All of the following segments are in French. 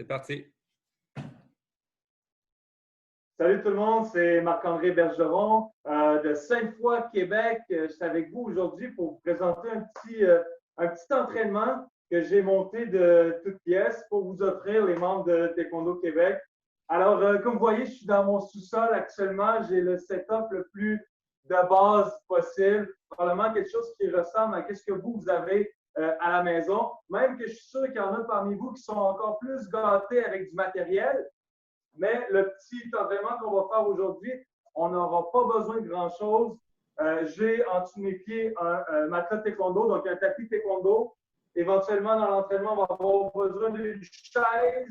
C'est parti. Salut tout le monde, c'est Marc-André Bergeron de Sainte-Foy, Québec. Je suis avec vous aujourd'hui pour vous présenter un petit entraînement que j'ai monté de toutes pièces pour vous offrir les membres de Taekwondo Québec. Alors, comme vous voyez, je suis dans mon sous-sol actuellement. J'ai le setup le plus de base possible. Probablement quelque chose qui ressemble à ce que vous avez à la maison. Même que je suis sûr qu'il y en a parmi vous qui sont encore plus gâtés avec du matériel. Mais le petit entraînement qu'on va faire aujourd'hui, on n'aura pas besoin de grand-chose. J'ai en dessous de mes pieds un matelas taekwondo, donc un tapis taekwondo. Éventuellement, dans l'entraînement, on va avoir besoin d'une chaise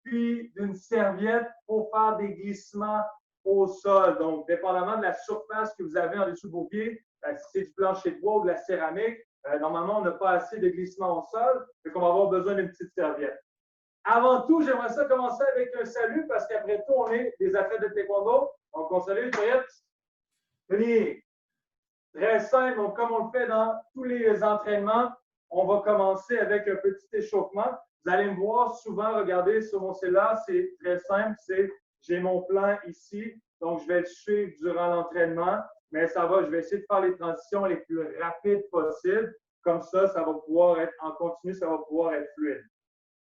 puis d'une serviette pour faire des glissements au sol. Donc, dépendamment de la surface que vous avez en dessous de vos pieds, si c'est du plancher de bois ou de la céramique, normalement, on n'a pas assez de glissement au sol, donc on va avoir besoin d'une petite serviette. Avant tout, j'aimerais ça commencer avec un salut parce qu'après tout, on est des athlètes de taekwondo. Donc, on salue les prêts. Tenez, très simple. Donc, comme on le fait dans tous les entraînements, on va commencer avec un petit échauffement. Vous allez me voir souvent, regardez sur mon cellulaire, c'est très simple. J'ai mon plan ici. Donc, je vais le suivre durant l'entraînement. Mais ça va, je vais essayer de faire les transitions les plus rapides possibles. Comme ça va pouvoir être en continu, ça va pouvoir être fluide.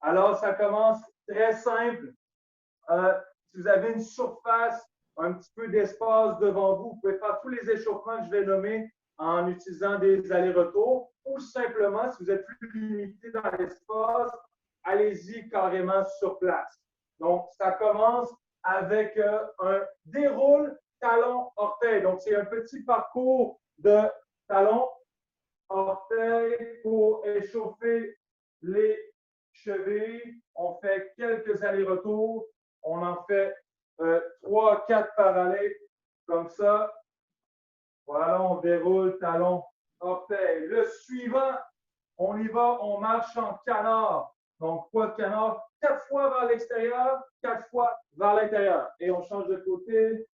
Alors, ça commence très simple. Si vous avez une surface, un petit peu d'espace devant vous, vous pouvez faire tous les échauffements que je vais nommer en utilisant des allers-retours ou simplement, si vous êtes plus limité dans l'espace, allez-y carrément sur place. Donc, ça commence avec un déroule talon-orteil. Donc, c'est un petit parcours de talon-orteil pour échauffer les chevilles. On fait quelques allers-retours. On en fait 3, 4 par aller, comme ça. Voilà, on déroule talon, orteil. Le suivant, on y va, on marche en canard. Donc, quoi de canard? 4 fois vers l'extérieur, 4 fois vers l'intérieur. Et on change de côté.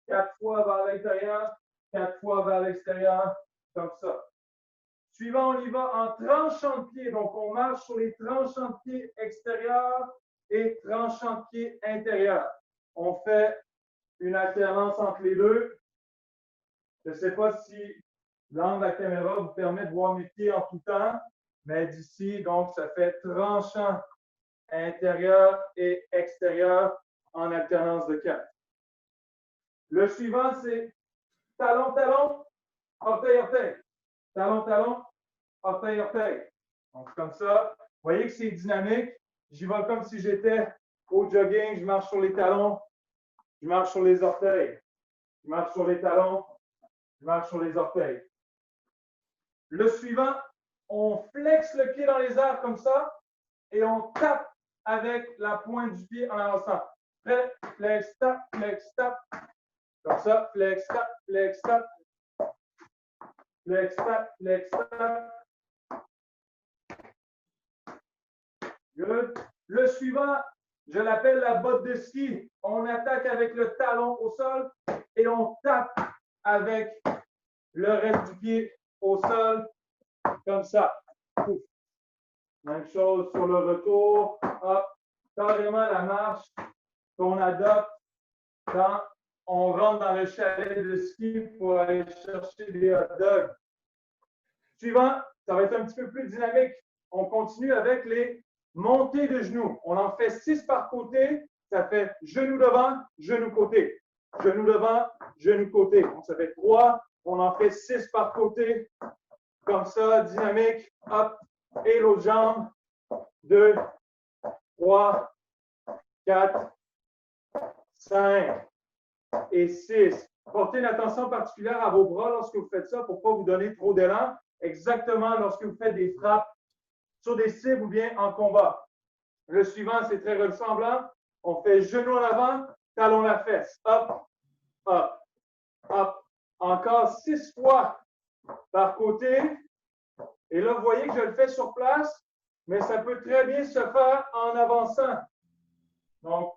4 fois vers l'intérieur, 4 fois vers l'extérieur, comme ça. Suivant, on y va en tranchant de pied. Donc, on marche sur les tranchants de pied extérieurs et tranchants de pied intérieurs. On fait une alternance entre les deux. Je ne sais pas si l'angle de la caméra vous permet de voir mes pieds en tout temps, mais d'ici, donc, ça fait tranchant intérieur et extérieur en alternance de 4. Le suivant, c'est talon-talon, orteil-orteil. Talon-talon, orteil-orteil. Donc, comme ça, vous voyez que c'est dynamique. J'y vais comme si j'étais au jogging. Je marche sur les talons, je marche sur les orteils. Je marche sur les talons, je marche sur les orteils. Le suivant, on flexe le pied dans les airs comme ça et on tape avec la pointe du pied en avançant. Prêt, flex, tap, flex, tap. Comme ça, flex, tap, flex, tap. Flex, tap, flex, tap. Good. Le suivant, je l'appelle la botte de ski. On attaque avec le talon au sol et on tape avec le reste du pied au sol, comme ça. Ouf. Même chose sur le retour. Hop. Carrément la marche qu'on adopte quand on rentre dans le chalet de ski pour aller chercher des hot dogs. Suivant, ça va être un petit peu plus dynamique. On continue avec les montée de genoux. On en fait 6 par côté. Ça fait genou devant, genou côté. Genou devant, genou côté. Donc, ça fait 3. On en fait 6 par côté. Comme ça, dynamique. Hop. Et l'autre jambe. 2, 3, 4, 5 et 6. Portez une attention particulière à vos bras lorsque vous faites ça pour ne pas vous donner trop d'élan. Exactement lorsque vous faites des frappes sur des cibles ou bien en combat. Le suivant, c'est très ressemblant. On fait genou en avant, talon la fesse. Hop, hop, hop. Encore 6 fois par côté. Et là, vous voyez que je le fais sur place, mais ça peut très bien se faire en avançant. Donc,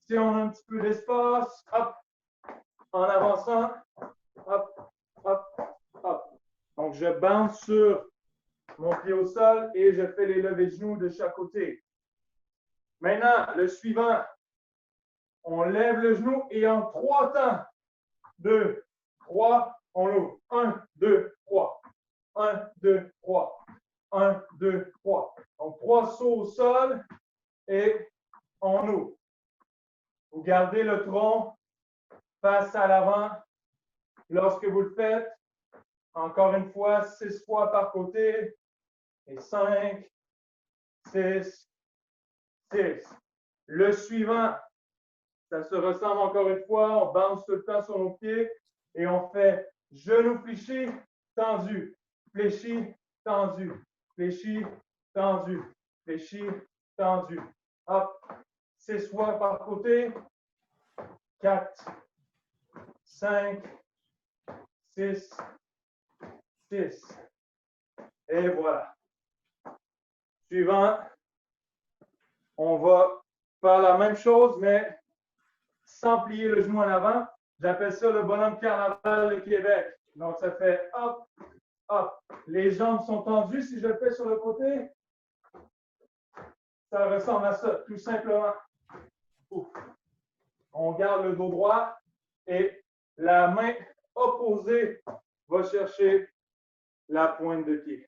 si on a un petit peu d'espace, hop, en avançant, hop, hop, hop. Donc, je bounce sur mon pied au sol et je fais les levées de genoux de chaque côté. Maintenant, le suivant, on lève le genou et en 3 temps. 2, 3, on l'ouvre. 1, 2, 3. 1, 2, 3. 1, 2, 3. Donc, 3 sauts au sol et on ouvre. Vous gardez le tronc face à l'avant lorsque vous le faites. Encore une fois, 6 fois par côté. Et 5, 6, 6. Le suivant, ça se ressemble encore une fois. On bounce tout le temps sur nos pieds et on fait genou fléchi, tendu, fléchi, tendu, fléchi, tendu, fléchi, tendu. Hop, 6 fois par côté. 4, 5, 6, 6. Et voilà. Suivant, on va faire la même chose, mais sans plier le genou en avant. J'appelle ça le bonhomme carnaval de Québec. Donc, ça fait hop, hop. Les jambes sont tendues. Si je le fais sur le côté, ça ressemble à ça, tout simplement. Ouf. On garde le dos droit et la main opposée va chercher la pointe de pied.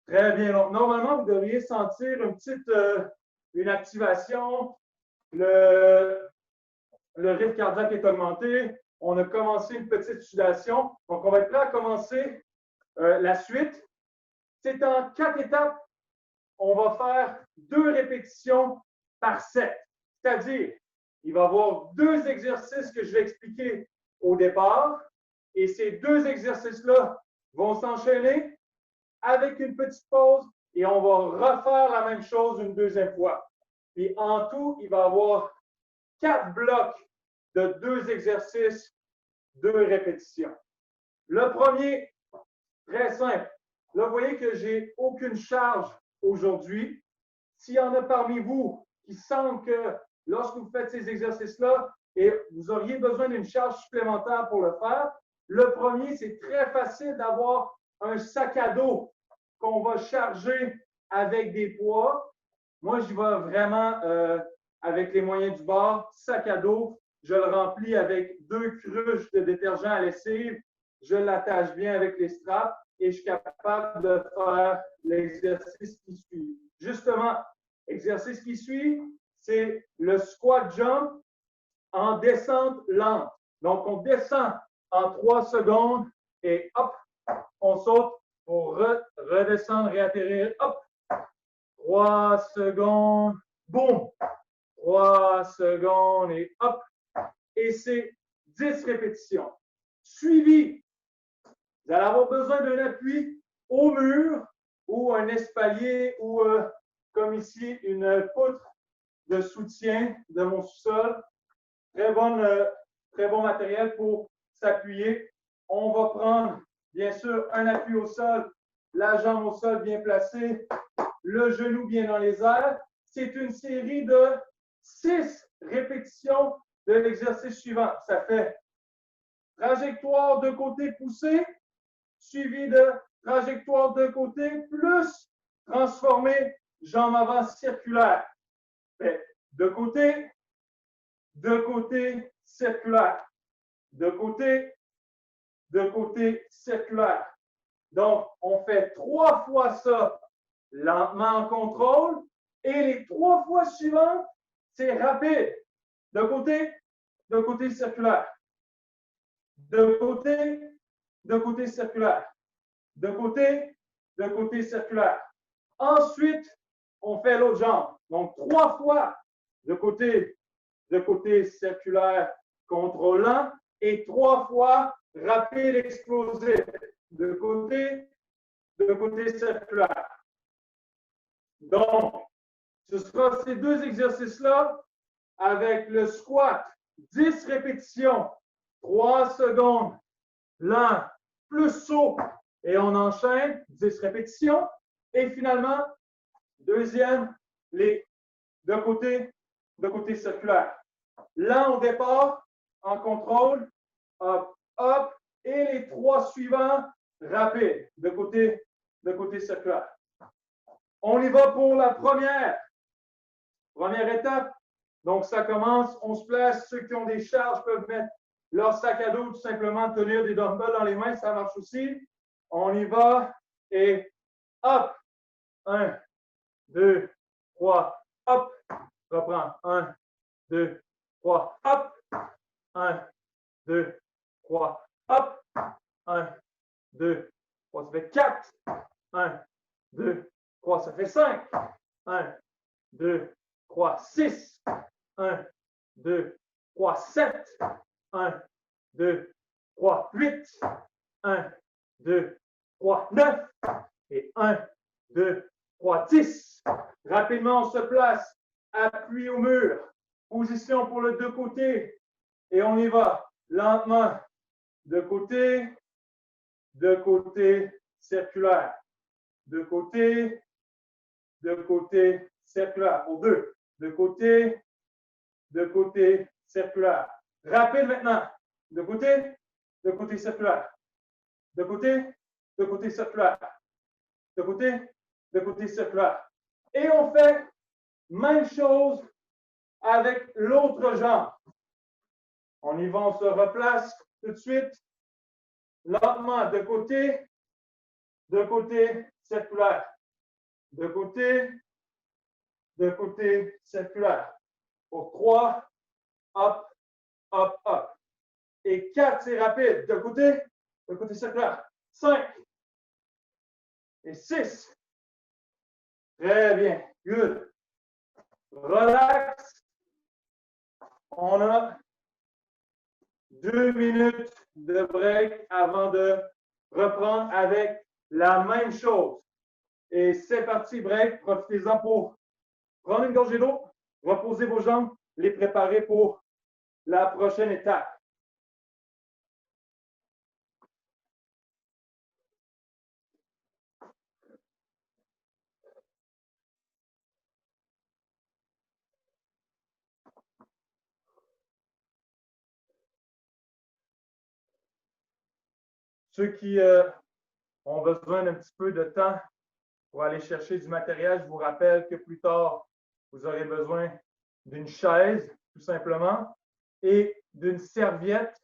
Très bien. Donc, normalement, vous devriez sentir une activation. Le rythme cardiaque est augmenté. On a commencé une petite sudation. Donc, on va être prêt à commencer la suite. C'est en 4 étapes. On va faire 2 répétitions par set. C'est-à-dire, il va y avoir 2 exercices que je vais expliquer au départ. Et ces 2 exercices-là vont s'enchaîner avec une petite pause et on va refaire la même chose une deuxième fois. Puis en tout, il va y avoir 4 blocs de 2 exercices, 2 répétitions. Le premier, très simple. Là, vous voyez que je n'ai aucune charge aujourd'hui. S'il y en a parmi vous qui sentent que lorsque vous faites ces exercices-là, et vous auriez besoin d'une charge supplémentaire pour le faire, le premier, c'est très facile d'avoir un sac à dos qu'on va charger avec des poids. Moi, j'y vais vraiment avec les moyens du bord, sac à dos. Je le remplis avec 2 cruches de détergent à lessive. Je l'attache bien avec les straps et je suis capable de faire l'exercice qui suit. Justement, l'exercice qui suit, c'est le squat jump en descente lente. Donc, on descend en 3 secondes et hop, on saute pour redescendre, réatterrir. Hop, 3 secondes, boum, 3 secondes et hop. Et c'est 10 répétitions. Suivi, vous allez avoir besoin d'un appui au mur ou un espalier ou, comme ici, une poutre de soutien de mon sous-sol. Très bon matériel pour s'appuyer. On va prendre, bien sûr, un appui au sol, la jambe au sol bien placée, le genou bien dans les airs. C'est une série de 6 répétitions de l'exercice suivant. Ça fait trajectoire de côté poussée, suivi de trajectoire de côté, plus transformé, jambe avant circulaire. Fait de côté, circulaire. De côté, circulaire. Donc, on fait 3 fois ça lentement en contrôle et les 3 fois suivantes, c'est rapide. De côté circulaire. De côté circulaire. De côté circulaire. Ensuite, on fait l'autre jambe. Donc, 3 fois de côté circulaire, contrôlant, et 3 fois rapide explosif. De côté circulaire. Donc, ce sera ces 2 exercices-là avec le squat, 10 répétitions, 3 secondes, lent, plus saut, et on enchaîne, 10 répétitions. Et finalement, deuxième, les de côté circulaire. Lent au départ, en contrôle, hop, hop, et les 3 suivants, rapides, de côté circulaire. On y va pour la première. Première étape, donc ça commence, on se place. Ceux qui ont des charges peuvent mettre leur sac à dos, tout simplement tenir des dumbbells dans les mains, ça marche aussi. On y va et hop, 1, 2, 3, hop, reprends, 1, 2, 3, hop, 1, 2, 3, hop, 1, 2, 3, ça fait 4, 1, 2, 3, ça fait 5, 1, 2, 3, 6, 1, 2, 3, 7, 1, 2, 3, 8, 1, 2, 3, 9 et 1, 2, 3, 10. Rapidement, on se place, appui au mur, position pour le deux côtés et on y va lentement, de côté, circulaire, de côté, circulaire, pour 2, de côté, circulaire. Rapide maintenant, de côté, circulaire, de côté, circulaire, de côté, circulaire. Et on fait même chose avec l'autre jambe. On y va, on se replace tout de suite, lentement, de côté, circulaire, de côté, circulaire. Pour 3, hop, hop, hop. Et 4, c'est rapide, de côté circulaire. 5 et 6. Très bien, good. Relax. On a 2 minutes de break avant de reprendre avec la même chose. Et c'est parti, break. Profitez-en pour prendre une gorgée d'eau, reposer vos jambes, les préparer pour la prochaine étape. Ceux qui ont besoin d'un petit peu de temps pour aller chercher du matériel, je vous rappelle que plus tard, vous aurez besoin d'une chaise, tout simplement, et d'une serviette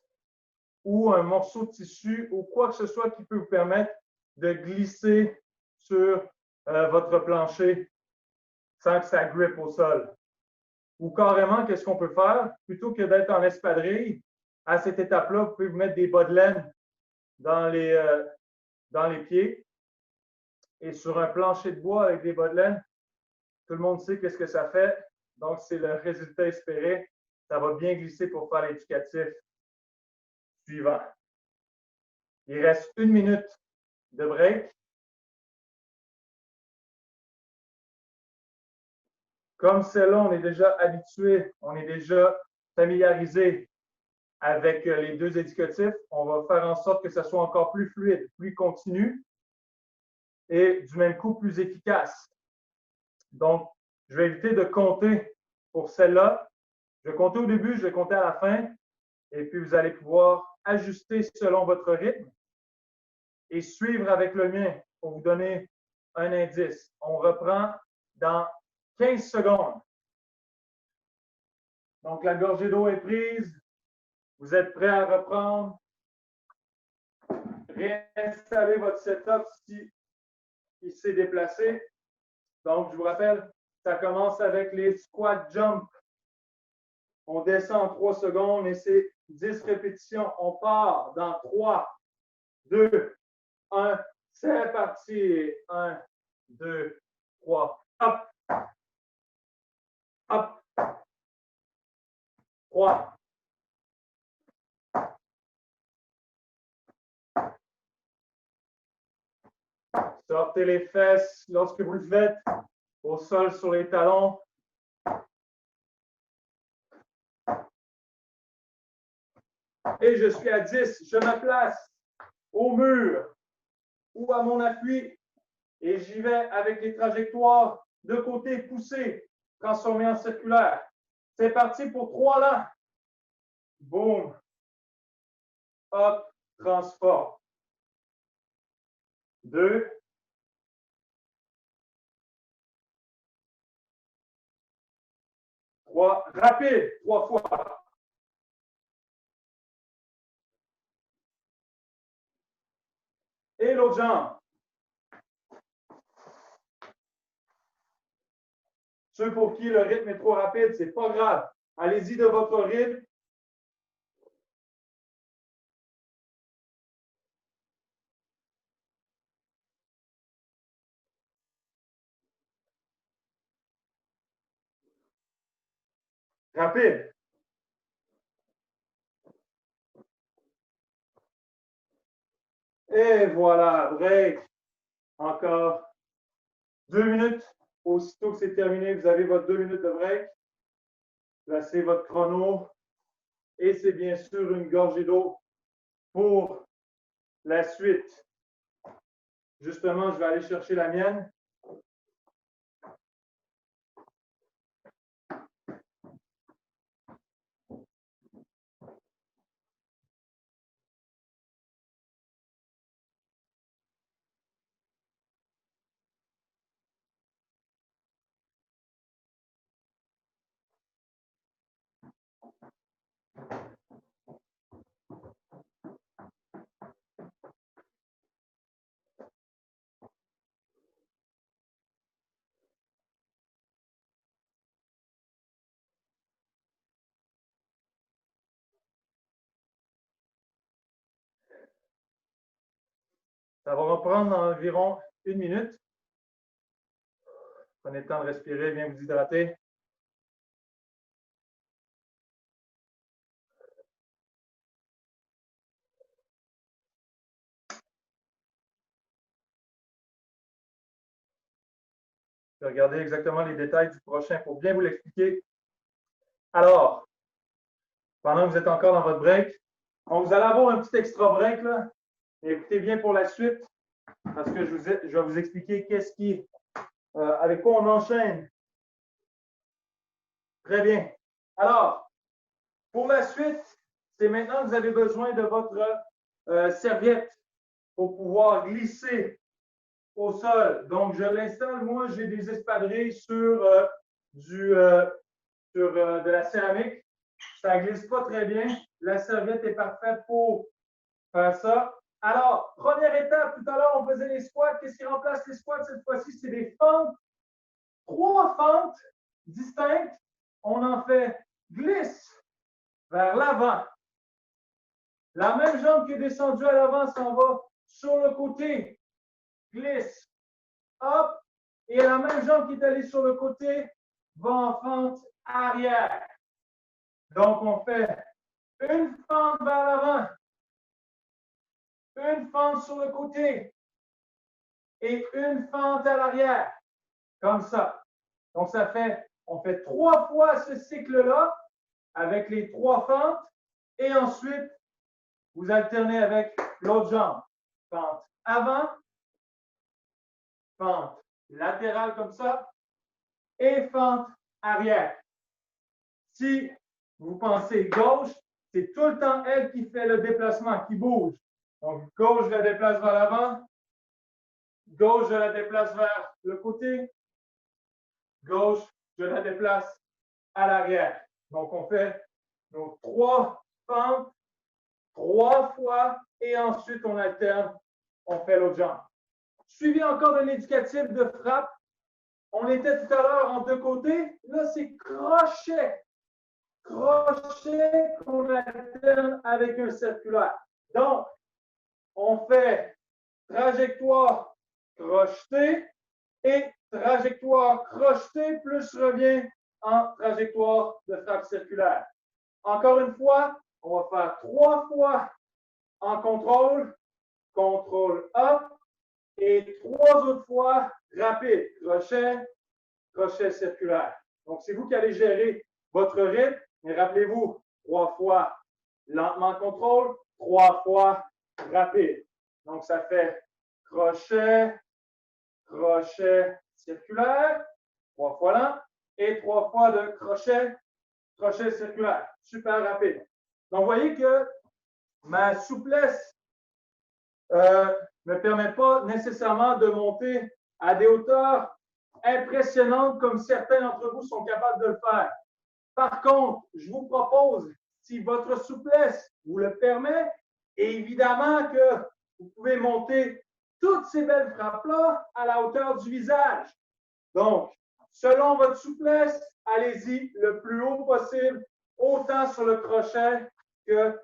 ou un morceau de tissu ou quoi que ce soit qui peut vous permettre de glisser sur votre plancher sans que ça grippe au sol. Ou carrément, qu'est-ce qu'on peut faire? Plutôt que d'être en espadrille, à cette étape-là, vous pouvez vous mettre des bas de laine dans les pieds. Et sur un plancher de bois avec des bas de laine, tout le monde sait qu'est-ce que ça fait. Donc, c'est le résultat espéré. Ça va bien glisser pour faire l'éducatif suivant. Il reste 1 minute de break. Comme celle-là, on est déjà habitué, on est déjà familiarisé avec les deux éducatifs. On va faire en sorte que ça soit encore plus fluide, plus continu et du même coup plus efficace. Donc, je vais éviter de compter pour celle-là. Je vais compter au début, je vais compter à la fin et puis vous allez pouvoir ajuster selon votre rythme et suivre avec le mien pour vous donner un indice. On reprend dans 15 secondes. Donc, la gorgée d'eau est prise. Vous êtes prêts à reprendre. Réinstallez votre setup si il s'est déplacé. Donc, je vous rappelle, ça commence avec les squat jump. On descend en 3 secondes et c'est 10 répétitions. On part dans 3, 2, 1. C'est parti. 1, 2, 3. Hop. Hop. 3. Sortez les fesses lorsque vous le faites. Au sol sur les talons. Et je suis à 10. Je me place au mur ou à mon appui et j'y vais avec les trajectoires de côté poussées, transformées en circulaire. C'est parti pour 3 là. Boum. Hop, transforme. 2. Rapide, 3 fois. Et l'autre jambe. Ceux pour qui le rythme est trop rapide, ce n'est pas grave. Allez-y de votre rythme. Rapide. Et voilà, break. Encore 2 minutes. Aussitôt que c'est terminé, vous avez votre 2 minutes de break. Placez votre chrono. Et c'est bien sûr une gorgée d'eau pour la suite. Justement, je vais aller chercher la mienne. Ça va reprendre environ 1 minute. Prenez le temps de respirer, bien vous hydrater. Je vais regarder exactement les détails du prochain pour bien vous l'expliquer. Alors, pendant que vous êtes encore dans votre break, vous allez avoir un petit extra break, là. Écoutez bien pour la suite, parce que je vais vous expliquer avec quoi on enchaîne. Très bien. Alors, pour la suite, c'est maintenant que vous avez besoin de votre serviette pour pouvoir glisser au sol. Donc, je l'installe. Moi, j'ai des espadrilles sur de la céramique. Ça ne glisse pas très bien. La serviette est parfaite pour faire ça. Alors, première étape, tout à l'heure, on faisait les squats. Qu'est-ce qui remplace les squats cette fois-ci? C'est des fentes. 3 fentes distinctes. On en fait glisse vers l'avant. La même jambe qui est descendue à l'avant s'en va sur le côté. Glisse. Hop. Et la même jambe qui est allée sur le côté va en fente arrière. Donc, on fait une fente vers l'avant, une fente sur le côté et une fente à l'arrière, comme ça. Donc, on fait 3 fois ce cycle-là avec les 3 fentes et ensuite, vous alternez avec l'autre jambe. Fente avant, fente latérale comme ça et fente arrière. Si vous pensez gauche, c'est tout le temps elle qui fait le déplacement, qui bouge. Donc, gauche, je la déplace vers l'avant. Gauche, je la déplace vers le côté. Gauche, je la déplace à l'arrière. Donc, on fait nos 3 fentes 3 fois et ensuite on alterne, on fait l'autre jambe. Suivi encore d'un éducatif de frappe. On était tout à l'heure en 2 côtés. Là, c'est crochet. Crochet qu'on alterne avec un circulaire. Donc, on fait trajectoire crochetée et trajectoire crochetée plus revient en trajectoire de frappe circulaire. Encore une fois, on va faire 3 fois en contrôle, contrôle up et 3 autres fois rapide, crochet, crochet circulaire. Donc, c'est vous qui allez gérer votre rythme, mais rappelez-vous, 3 fois lentement contrôle, 3 fois rapide. Donc, ça fait crochet, crochet circulaire, 3 fois lent, et 3 fois de crochet, crochet circulaire. Super rapide. Donc, vous voyez que ma souplesse ne me permet pas nécessairement de monter à des hauteurs impressionnantes comme certains d'entre vous sont capables de le faire. Par contre, je vous propose, si votre souplesse vous le permet, évidemment que vous pouvez monter toutes ces belles frappes-là à la hauteur du visage. Donc, selon votre souplesse, allez-y le plus haut possible, autant sur le crochet que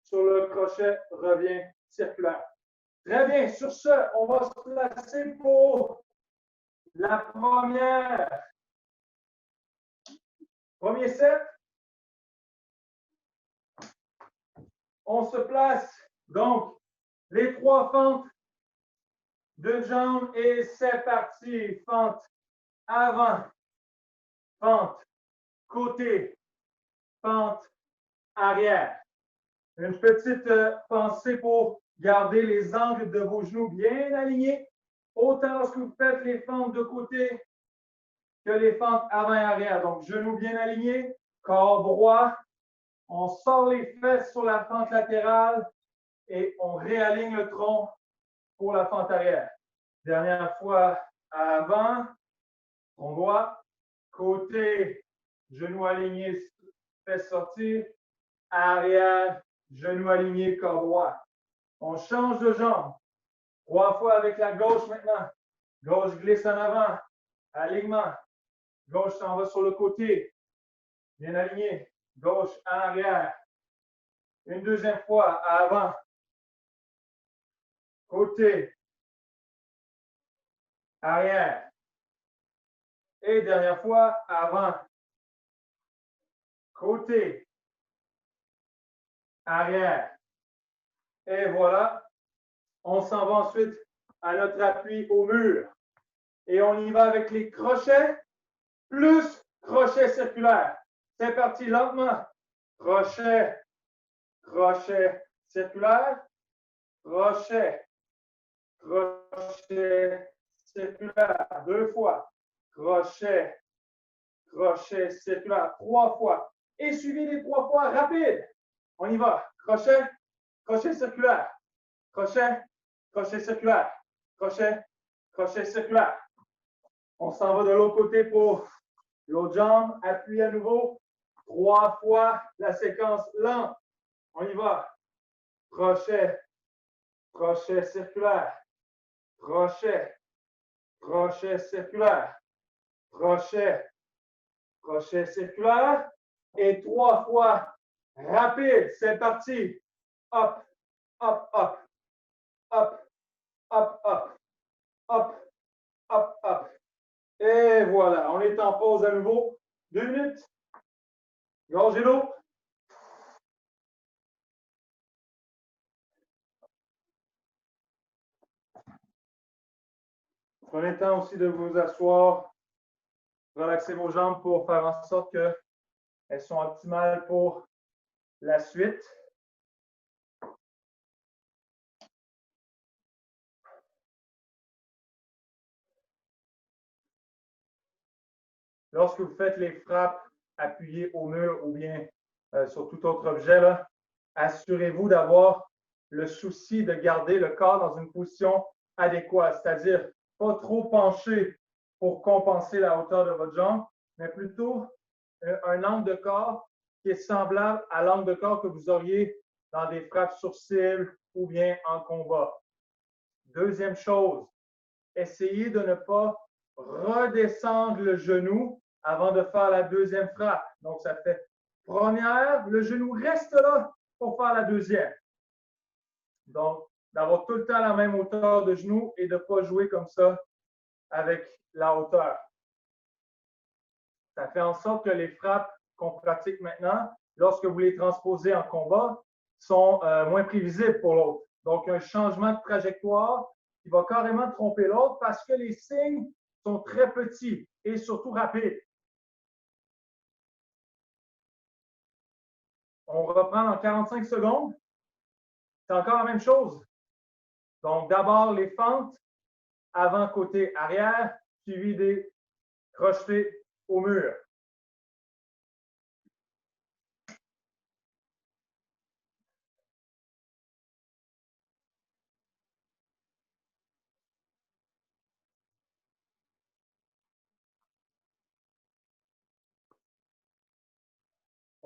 sur le crochet revient circulaire. Très bien. Sur ce, on va se placer pour la premier set. On se place donc les 3 fentes d'une jambe et c'est parti. Fente avant, fente côté, fente arrière. Une petite pensée pour garder les angles de vos genoux bien alignés, autant lorsque vous faites les fentes de côté que les fentes avant et arrière. Donc, genoux bien alignés, corps droit. On sort les fesses sur la fente latérale et on réaligne le tronc pour la fente arrière. Dernière fois, avant, tronc droit, côté, genoux alignés, fesses sortir, arrière, genoux alignés, corps droit. On change de jambe. 3 fois avec la gauche maintenant. Gauche glisse en avant. Alignement. Gauche s'en va sur le côté. Bien aligné. Gauche en arrière. Une deuxième fois. Avant. Côté. Arrière. Et dernière fois. Avant. Côté. Arrière. Et voilà. On s'en va ensuite à notre appui au mur. Et on y va avec les crochets plus crochet circulaire. C'est parti lentement. Crochet, crochet circulaire, crochet, crochet circulaire. 2 fois. Crochet, crochet circulaire. 3 fois. Et suivi des 3 fois rapide. On y va. Crochet, crochet circulaire. Crochet, crochet circulaire. Crochet, crochet circulaire. On s'en va de l'autre côté pour l'autre jambe. Appuie à nouveau. 3 fois la séquence lente. On y va. Crochet, crochet circulaire. Crochet, crochet circulaire. Crochet, crochet circulaire. Et 3 fois rapide. C'est parti. Hop, hop, hop. Hop, hop, hop. Hop, hop, hop. Et voilà. On est en pause à nouveau. 2 minutes. Gorgez l'eau. Prenez le temps aussi de vous asseoir, relaxer vos jambes pour faire en sorte qu'elles sont optimales pour la suite. Lorsque vous faites les frappes appuyées au mur ou bien sur tout autre objet, assurez-vous d'avoir le souci de garder le corps dans une position adéquate, c'est-à-dire pas trop penché pour compenser la hauteur de votre jambe, mais plutôt un angle de corps qui est semblable à l'angle de corps que vous auriez dans des frappes sur cible ou bien en combat. Deuxième chose, essayez de ne pas redescendre le genou avant de faire la deuxième frappe. Donc, ça fait première, le genou reste là pour faire la deuxième. Donc, d'avoir tout le temps la même hauteur de genou et de ne pas jouer comme ça avec la hauteur. Ça fait en sorte que les frappes qu'on pratique maintenant, lorsque vous les transposez en combat, sont moins prévisibles pour l'autre. Donc, un changement de trajectoire qui va carrément tromper l'autre parce que les signes sont très petits et surtout rapides. On reprend dans 45 secondes. C'est encore la même chose. Donc, d'abord, les fentes avant, côté, arrière, suivi des crochetés au mur.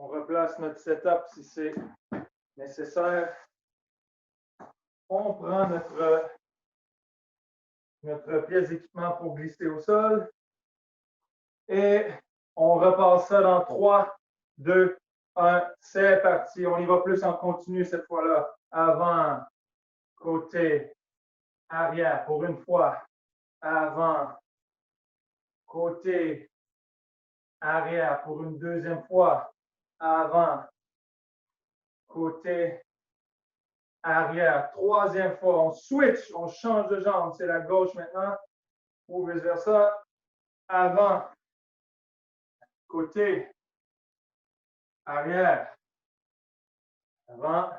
On replace notre setup si c'est nécessaire. On prend notre pièce d'équipement pour glisser au sol. Et on repasse ça dans 3, 2, 1. C'est parti. On y va plus en continu cette fois-là. Avant, côté, arrière pour une fois. Avant, côté, arrière pour une deuxième fois. Avant, côté, arrière. Troisième fois, on switch, on change de jambe. C'est la gauche maintenant ou vice-versa. Avant, côté, arrière. Avant,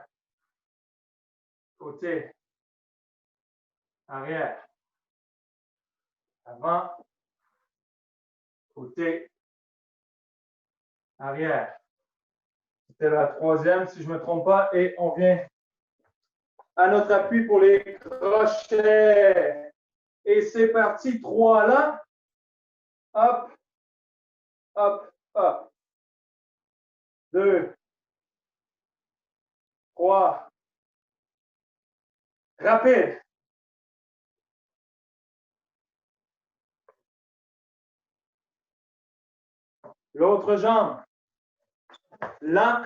côté, arrière. Avant, côté, arrière. C'était la troisième, si je ne me trompe pas. Et on vient à notre appui pour les crochets. Et c'est parti, 3 là. Hop, hop, hop. 2, 3. Rapide. L'autre jambe. Lent.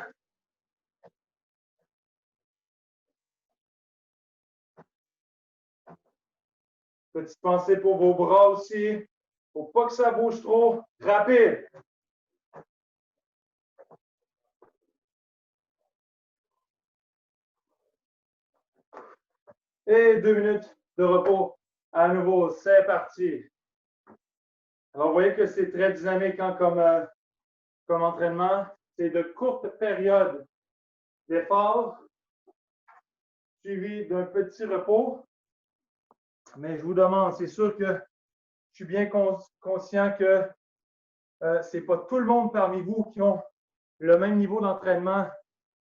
Petite pensée pour vos bras aussi. Il ne faut pas que ça bouge trop. Rapide. Et 2 minutes de repos. À nouveau, c'est parti. Alors, vous voyez que c'est très dynamique hein, comme entraînement. C'est de courtes périodes d'effort suivi d'un petit repos. Mais je vous demande, c'est sûr que je suis bien conscient que ce n'est pas tout le monde parmi vous qui ont le même niveau d'entraînement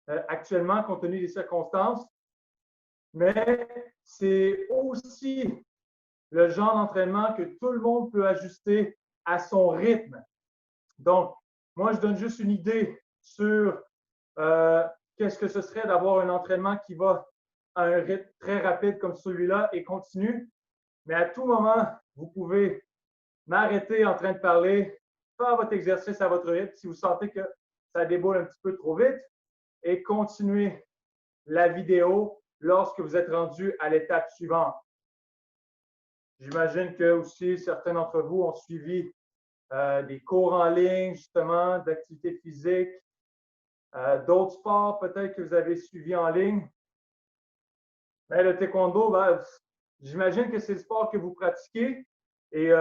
actuellement, compte tenu des circonstances. Mais c'est aussi le genre d'entraînement que tout le monde peut ajuster à son rythme. Donc, moi, je donne juste une idée sur qu'est-ce que ce serait d'avoir un entraînement qui va à un rythme très rapide comme celui-là et continue. Mais à tout moment, vous pouvez m'arrêter en train de parler, faire votre exercice à votre rythme si vous sentez que ça déboule un petit peu trop vite et continuer la vidéo lorsque vous êtes rendu à l'étape suivante. J'imagine que aussi certains d'entre vous ont suivi des cours en ligne, justement, d'activité physique, d'autres sports peut-être que vous avez suivis en ligne. Mais le taekwondo, j'imagine que c'est le sport que vous pratiquez et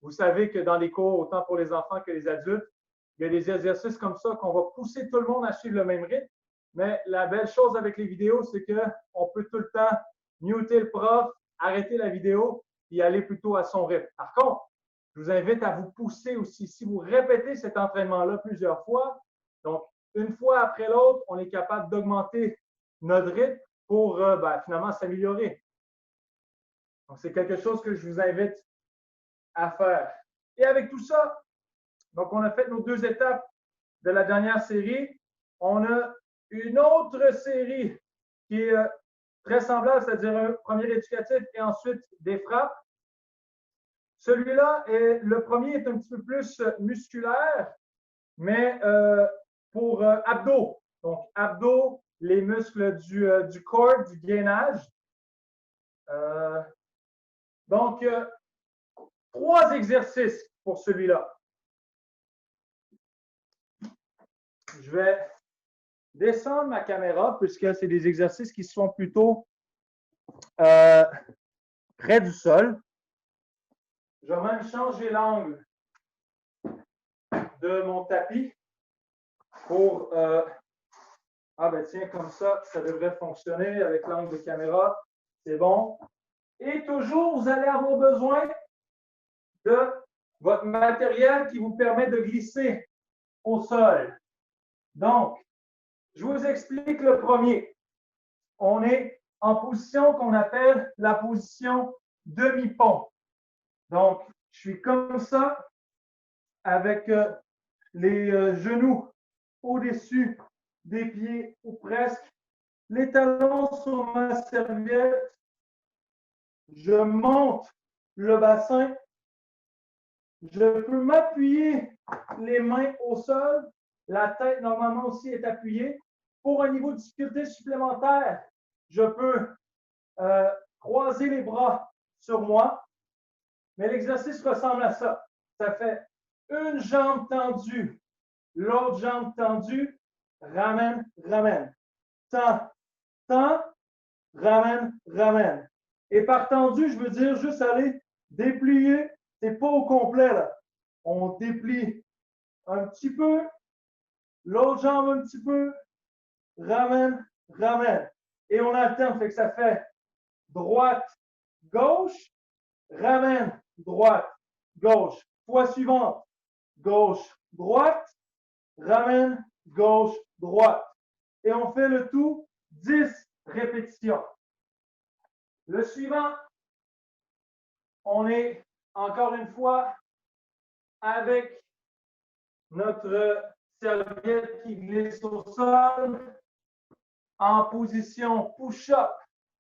vous savez que dans les cours, autant pour les enfants que les adultes, il y a des exercices comme ça qu'on va pousser tout le monde à suivre le même rythme. Mais la belle chose avec les vidéos, c'est qu'on peut tout le temps muter le prof, arrêter la vidéo et aller plutôt à son rythme. Par contre, je vous invite à vous pousser aussi. Si vous répétez cet entraînement-là plusieurs fois, donc une fois après l'autre, on est capable d'augmenter notre rythme pour finalement s'améliorer. Donc, c'est quelque chose que je vous invite à faire. Et avec tout ça, donc on a fait nos 2 étapes de la dernière série. On a une autre série qui est très semblable, c'est-à-dire un premier éducatif et ensuite des frappes. Celui-là, le premier est un petit peu plus musculaire, mais pour abdos. Donc, abdos, les muscles du corps, du gainage. Donc, 3 exercices pour celui-là. Je vais descendre ma caméra puisque c'est des exercices qui sont plutôt près du sol. Je vais même changer l'angle de mon tapis pour tiens, comme ça devrait fonctionner avec l'angle de caméra. C'est bon. Et toujours, vous allez avoir besoin de votre matériel qui vous permet de glisser au sol. Donc, je vous explique le premier. On est en position qu'on appelle la position demi-pont. Donc, je suis comme ça avec les genoux au-dessus des pieds ou presque. Les talons sur ma serviette. Je monte le bassin. Je peux m'appuyer les mains au sol. La tête, normalement, aussi est appuyée. Pour un niveau de difficulté supplémentaire, je peux croiser les bras sur moi. Mais l'exercice ressemble à ça. Ça fait une jambe tendue, l'autre jambe tendue, ramène, ramène. Tends, tends, ramène, ramène. Et par tendu, je veux dire juste aller déplier. C'est pas au complet, là. On déplie un petit peu, l'autre jambe un petit peu, ramène, ramène. Et on alterne, fait que ça fait droite, gauche, ramène, droite, gauche. Fois suivante, gauche, droite, ramène, gauche, droite. Et on fait le tout 10 répétitions. Le suivant, on est encore une fois avec notre serviette qui glisse au sol en position push-up,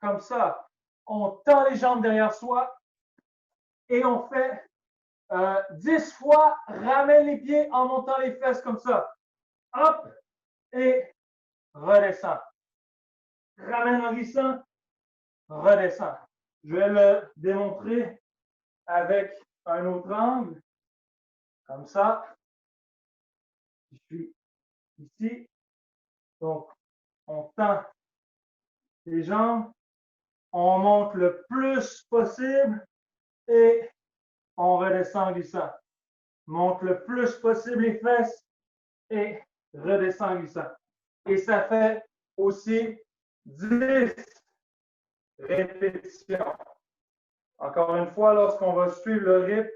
comme ça. On tend les jambes derrière soi et on fait 10 fois, ramène les pieds en montant les fesses comme ça. Hop et redescend. Ramène en glissant, redescend. Je vais le démontrer avec un autre angle, comme ça. Je suis ici. Donc, on tend les jambes, on monte le plus possible et on redescend en glissant. Monte le plus possible les fesses et redescend en glissant. Et ça fait aussi 10 répétitions. Encore une fois, lorsqu'on va suivre le rythme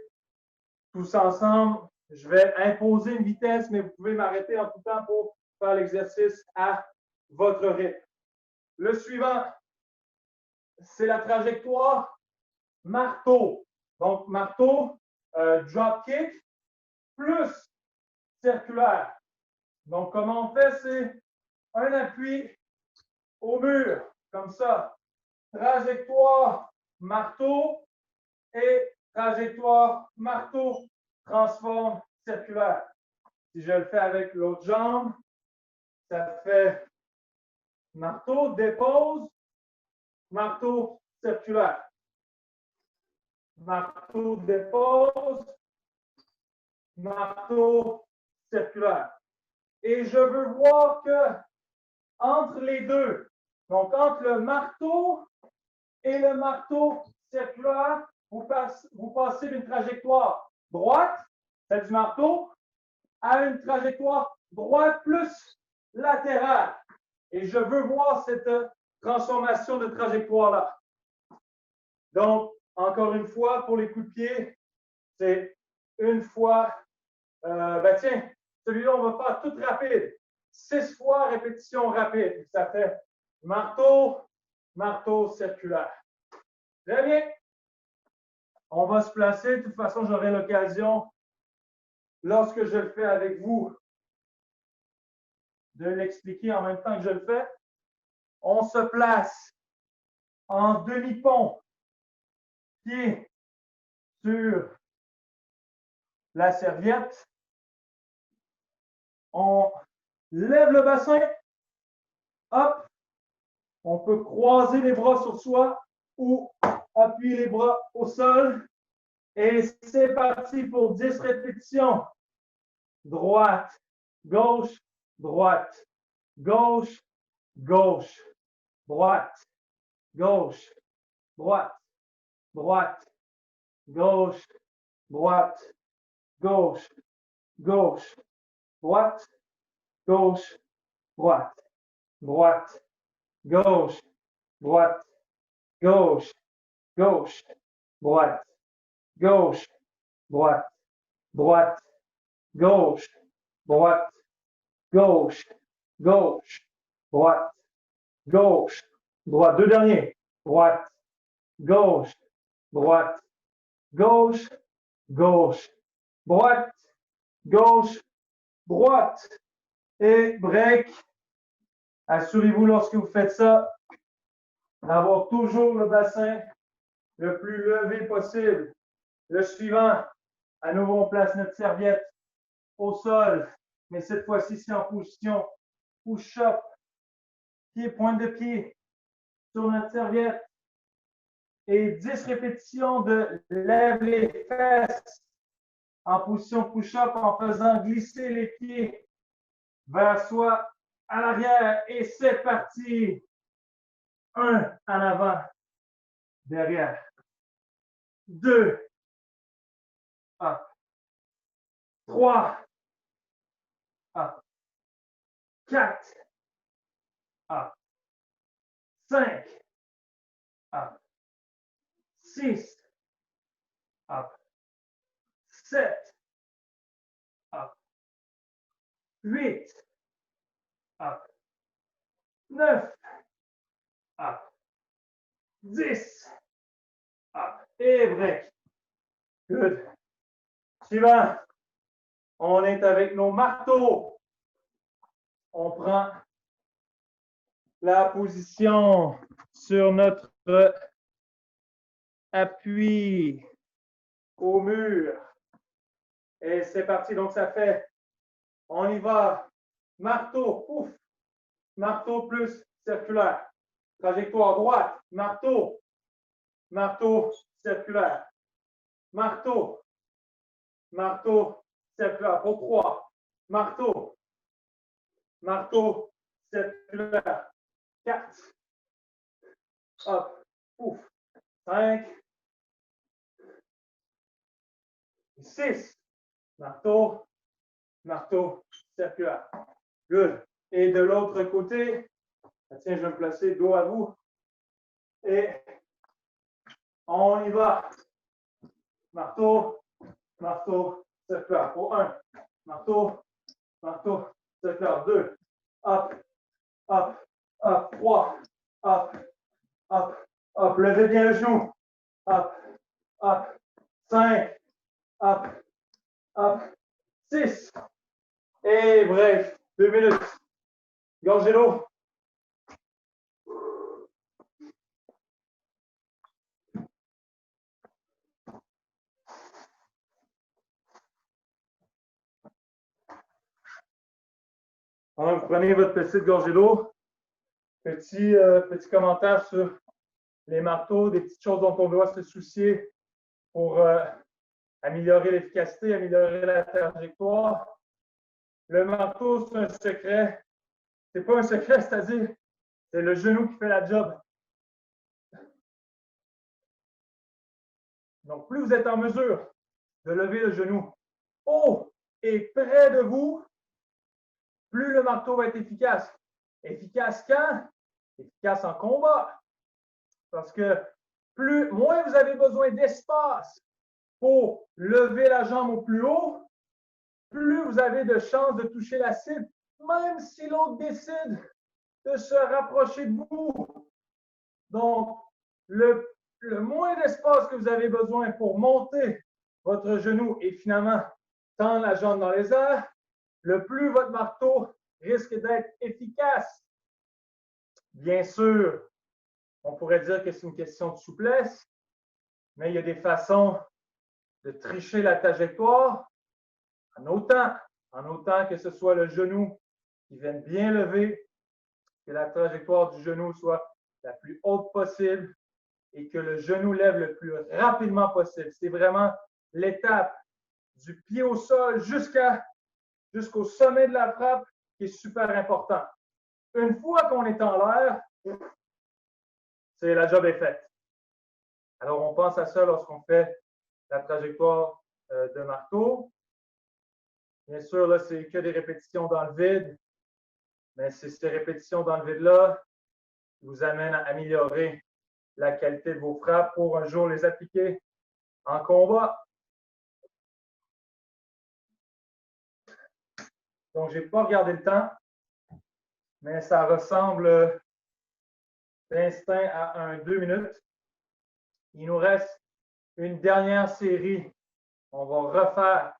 tous ensemble, je vais imposer une vitesse, mais vous pouvez m'arrêter en tout temps pour faire l'exercice à votre rythme. Le suivant, c'est la trajectoire marteau. Donc, marteau, drop kick, plus circulaire. Donc, comment on fait? C'est un appui au mur, comme ça. Trajectoire, marteau et trajectoire, marteau, transforme, circulaire. Si je le fais avec l'autre jambe, ça fait marteau, dépose, marteau, circulaire. Marteau, dépose, marteau, circulaire. Et je veux voir que entre les deux, donc entre le marteau et le marteau circulaire, vous passez d'une trajectoire droite, celle du marteau, à une trajectoire droite plus latérale. Et je veux voir cette transformation de trajectoire-là. Donc, encore une fois, pour les coups de pied, c'est une fois. Tiens, celui-là, on va faire tout rapide. 6 fois répétition rapide. Ça fait marteau, marteau circulaire. Très bien. On va se placer. De toute façon, j'aurai l'occasion, lorsque je le fais avec vous, de l'expliquer en même temps que je le fais. On se place en demi-pont, pied sur la serviette. On lève le bassin. Hop. On peut croiser les bras sur soi ou appuyer les bras au sol. Et c'est parti pour 10 répétitions. Droite, gauche, droite, gauche, gauche, droite, gauche, droite, droite, gauche, droite, gauche, gauche, droite, gauche, droite, droite, gauche, droite, gauche, gauche, droite, gauche, droite, droite, gauche, droite, gauche, gauche, droite, gauche, droite. Deux derniers. Droite, gauche, droite, gauche, gauche, droite, gauche, droite, Et break. Assurez-vous lorsque vous faites ça d'avoir toujours le bassin le plus levé possible. Le suivant, à nouveau, on place notre serviette au sol, mais cette fois-ci, c'est en position push-up, pied, pointe de pied sur notre serviette. Et 10 répétitions de lève les fesses en position push-up en faisant glisser les pieds vers soi à l'arrière. Et c'est parti. 1 en avant, derrière. 2, up. 3, up. 4, up. 5, up. 6, up. 7, up. 8, up. 9, up. 10, up. Et break. Good. Suivant. On est avec nos marteaux. On prend la position sur notre appui au mur. Et c'est parti. Donc, ça fait, on y va. Marteau, ouf. Marteau plus circulaire. Trajectoire droite. Marteau. Marteau circulaire. Marteau. Marteau circulaire. Pour 3. Marteau. Marteau circulaire. 4. Hop. Ouf. 5. 6. Marteau. Marteau circulaire. Good. Et de l'autre côté, tiens, je vais me placer dos à vous. Et on y va. Marteau, marteau, circulaire. Pour 1. Marteau, marteau, circulaire. 2. Hop, hop, hop. 3. Hop, hop, hop. Levez bien le genou. Hop, hop. 5. Hop, hop. 6. Et bref, 2 minutes. Gorgez l'eau. Alors, vous prenez votre petite gorgée d'eau. Petit commentaire sur les marteaux, des petites choses dont on doit se soucier pour améliorer l'efficacité, améliorer la trajectoire. Le marteau, c'est un secret. C'est pas un secret, c'est-à-dire, c'est le genou qui fait la job. Donc, plus vous êtes en mesure de lever le genou haut et près de vous, plus le marteau va être efficace. Efficace quand? Efficace en combat. Parce que moins vous avez besoin d'espace pour lever la jambe au plus haut, plus vous avez de chances de toucher la cible, même si l'autre décide de se rapprocher de vous. Donc, le moins d'espace que vous avez besoin pour monter votre genou et finalement tendre la jambe dans les airs, le plus votre marteau risque d'être efficace. Bien sûr, on pourrait dire que c'est une question de souplesse, mais il y a des façons de tricher la trajectoire en autant que ce soit le genou qui vienne bien lever, que la trajectoire du genou soit la plus haute possible et que le genou lève le plus rapidement possible. C'est vraiment l'étape du pied au sol jusqu'au sommet de la frappe qui est super important. Une fois qu'on est en l'air, la job est faite. Alors, on pense à ça lorsqu'on fait la trajectoire de marteau. Bien sûr, là, c'est que des répétitions dans le vide, mais c'est ces répétitions dans le vide-là qui vous amènent à améliorer la qualité de vos frappes pour un jour les appliquer en combat. Donc, je n'ai pas regardé le temps, mais ça ressemble d'instinct à 2 minutes. Il nous reste une dernière série. On va refaire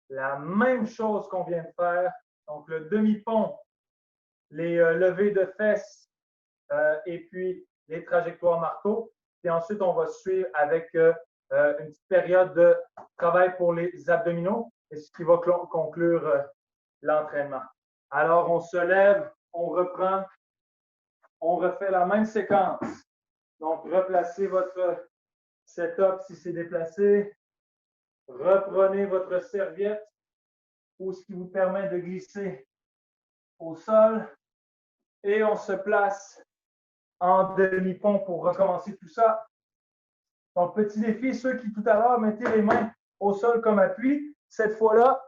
la même chose qu'on vient de faire, Donc, le demi-pont, les levées de fesses et puis les trajectoires marteau. Puis ensuite, on va suivre avec une petite période de travail pour les abdominaux, et ce qui va conclure l'entraînement. Alors, on se lève, on reprend, on refait la même séquence. Donc, replacez votre setup si c'est déplacé. Reprenez votre serviette ou ce qui vous permet de glisser au sol. Et on se place en demi-pont pour recommencer tout ça. Donc, petit défi, ceux qui tout à l'heure mettaient les mains au sol comme appui, cette fois-là,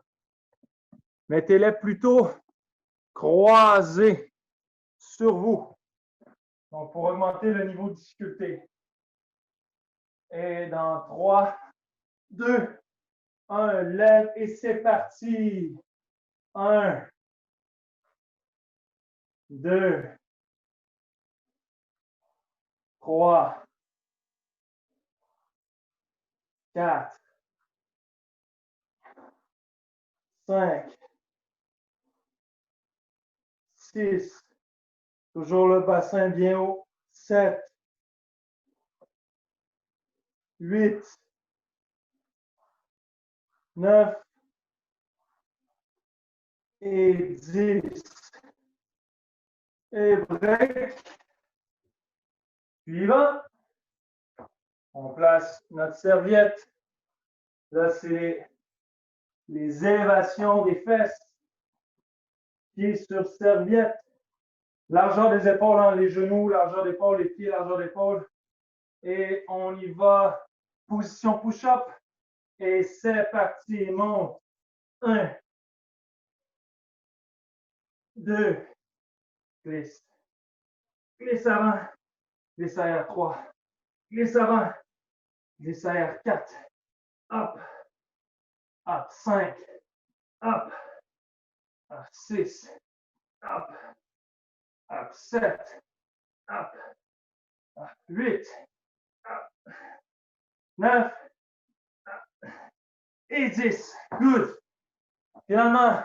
mettez-les plutôt croisées sur vous. Donc, pour augmenter le niveau de difficulté. Et dans 3, 2, 1, lève et c'est parti. 1, 2, 3, 4, 5, 6, toujours le bassin bien haut, 7, 8, 9 et 10. Et break. Suivant. On place notre serviette. Là, c'est les élévations des fesses. Pieds sur serviette. Largeur des épaules, hein, les genoux, largeur d'épaule, les pieds, largeur d'épaule. Et on y va. Position push-up. Et c'est parti. Monte. 1, 2, glisse. Glisse avant. Glisse arrière 3. Glisse avant. Glisse arrière 4. Hop. Hop. 5. Hop. 6. Hop. Hop. 7. Hop. 8. Hop. 9. Et 10. Good. Finalement,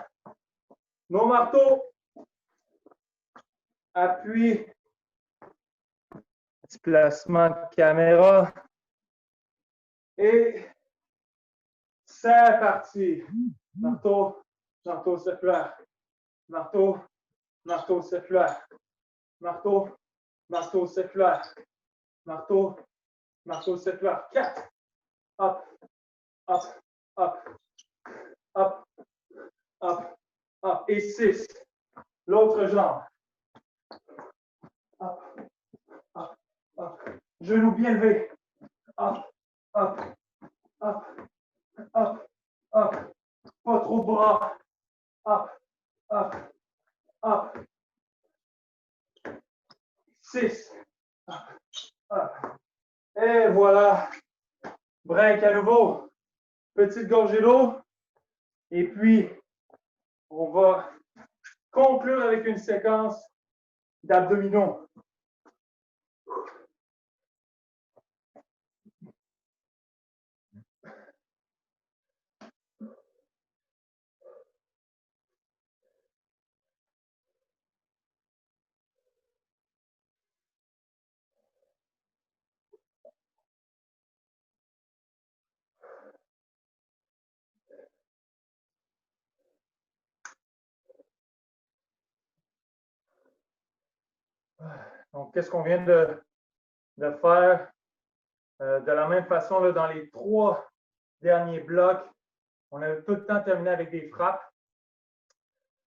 nos marteaux. Appui. Petit placement de caméra. Et c'est parti. Marteau, marteau circulaire. Marteau, marteau circulaire. Marteau, marteau circulaire. Marteau, marteau circulaire. 4. Hop, hop, hop, hop, hop, hop. Et 6. L'autre jambe. Hop, hop, hop. Genou bien levé. Hop, hop, hop, hop, hop. Pas trop de bras. Hop, hop, hop. 6. Hop, hop. Et voilà. Break à nouveau. Petite gorgée d'eau. Et puis, on va conclure avec une séquence d'abdominaux. Donc, qu'est-ce qu'on vient de faire? De la même façon, là, dans les 3 derniers blocs, on a tout le temps terminé avec des frappes.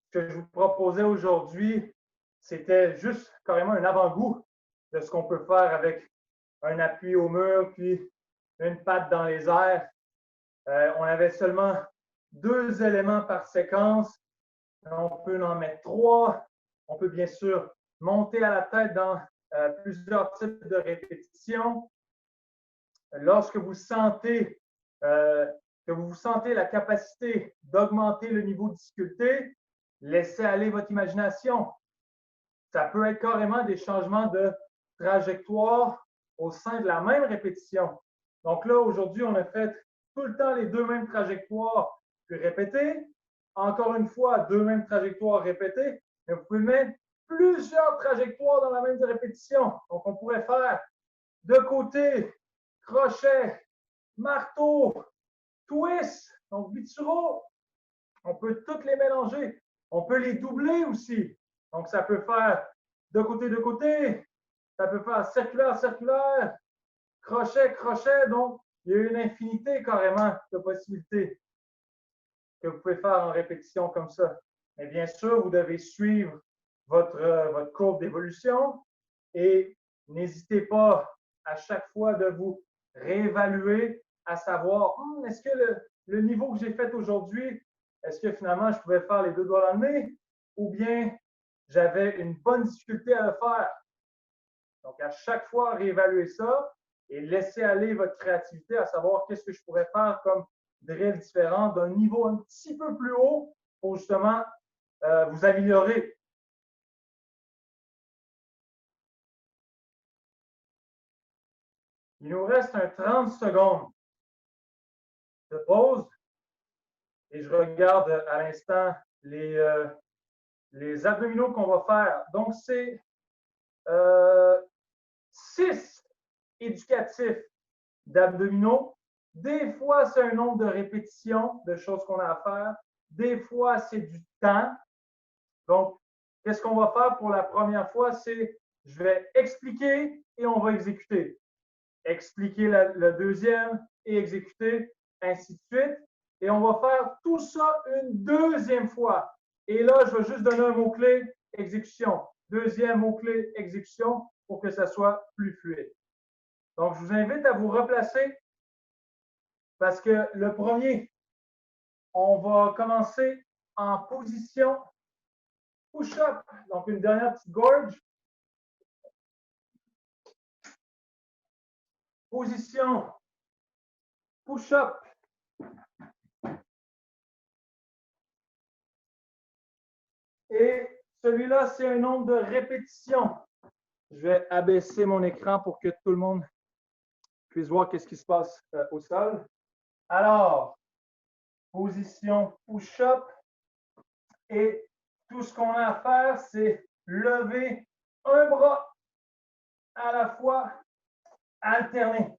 Ce que je vous proposais aujourd'hui, c'était juste carrément un avant-goût de ce qu'on peut faire avec un appui au mur, puis une patte dans les airs. On avait seulement 2 éléments par séquence. On peut en mettre 3. On peut bien sûr monter à la tête dans plusieurs types de répétitions. Lorsque vous sentez la capacité d'augmenter le niveau de difficulté, laissez aller votre imagination. Ça peut être carrément des changements de trajectoire au sein de la même répétition. Donc là, aujourd'hui, on a fait tout le temps les 2 mêmes trajectoires, puis répéter. encore une fois, deux mêmes trajectoires répétées, mais vous pouvez mettre plusieurs trajectoires dans la même répétition. Donc, on pourrait faire de côté, crochet, marteau, twist, donc Bitsuro. On peut toutes les mélanger. On peut les doubler aussi. Donc, ça peut faire de côté, ça peut faire circulaire, circulaire, crochet, crochet. Donc, il y a une infinité carrément de possibilités que vous pouvez faire en répétition comme ça. Mais bien sûr, vous devez suivre votre courbe d'évolution et n'hésitez pas à chaque fois de vous réévaluer, à savoir, est-ce que le niveau que j'ai fait aujourd'hui, est-ce que finalement je pouvais faire les deux doigts dans le nez ou bien j'avais une bonne difficulté à le faire? Donc, à chaque fois, réévaluer ça et laisser aller votre créativité à savoir qu'est-ce que je pourrais faire comme drill différent d'un niveau un petit peu plus haut pour justement vous améliorer. Il nous reste un 30 secondes de pause et je regarde à l'instant les abdominaux qu'on va faire. Donc, c'est 6 éducatifs d'abdominaux. Des fois, c'est un nombre de répétitions de choses qu'on a à faire. Des fois, c'est du temps. Donc, qu'est-ce qu'on va faire pour la première fois? C'est, je vais expliquer et on va exécuter. Expliquer le deuxième et exécuter, ainsi de suite. Et on va faire tout ça une deuxième fois. Et là, je vais juste donner un mot-clé, exécution. Deuxième mot-clé, exécution, pour que ça soit plus fluide. Donc, je vous invite à vous replacer parce que le premier, on va commencer en position push-up. Donc, une dernière petite gorge. Position push-up. Et celui-là, c'est un nombre de répétitions. Je vais abaisser mon écran pour que tout le monde puisse voir qu'est-ce qui se passe au sol. Alors, position push-up. Et tout ce qu'on a à faire, c'est lever un bras à la fois, alterner,